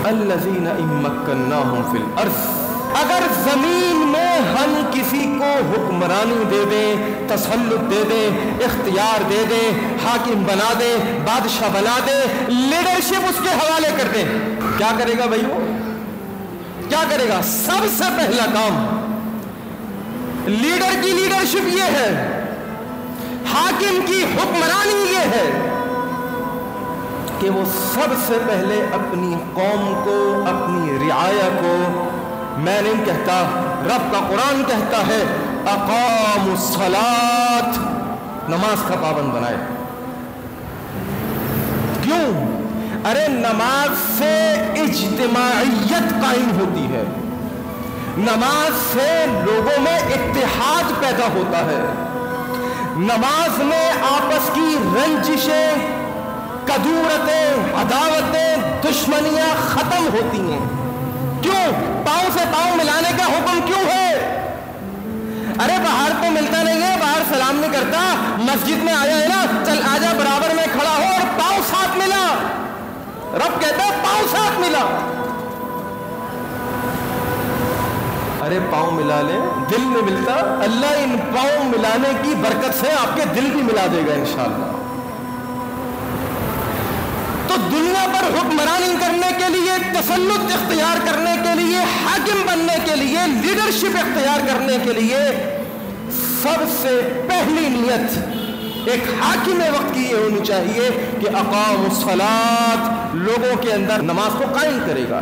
الذین ان مکناہم فی الارض، اگر زمین میں ہم کسی کو حکمرانی دے دیں، تسلط دے دیں، اختیار دے دیں، حاکم بنا دیں، بادشاہ بنا دیں، لیڈرشپ اس کے حوالے کر دیں، کیا کرے گا بھائی؟ وہ کیا کرے گا؟ سب سے پہلا کام لیڈر کی لیڈرشپ یہ ہے، حاکم کی حکمرانی یہ ہے کہ وہ سب سے پہلے اپنی قوم کو، اپنی رعایا کو، میں نہیں کہتا، رب کا قرآن کہتا ہے، اقاموا الصلاۃ، نماز کا پابند بنائے۔ کیوں؟ ارے نماز سے اجتماعیت قائم ہوتی ہے، نماز سے لوگوں میں اتحاد پیدا ہوتا ہے، نماز میں آپس کی رنجشیں، کدورتیں، عداوتیں، دشمنیاں ختم ہوتی ہیں۔ کیوں؟ پاؤں سے پاؤں ملانے کا حکم کیوں ہے؟ ارے باہر تو ملتا نہیں ہے، باہر سلام نہیں کرتا، مسجد میں آیا ہے نا، چل آجا برابر میں کھڑا ہو اور پاؤں ساتھ ملا۔ رب کہتا ہے پاؤں ساتھ ملا۔ ارے پاؤں ملا لے، دل نہیں ملتا، اللہ ان پاؤں ملانے کی برکت سے آپ کے دل بھی ملا دے گا انشاءاللہ۔ تو دنیا پر حکمرانی کرنے کے لیے، تسلط اختیار کرنے کے لیے، حاکم بننے کے لیے، لیڈرشپ اختیار کرنے کے لیے سب سے پہلی نیت ایک حاکم وقت کی یہ ہونی چاہیے کہ اقاموا الصلاۃ، لوگوں کے اندر نماز کو قائم کرے گا۔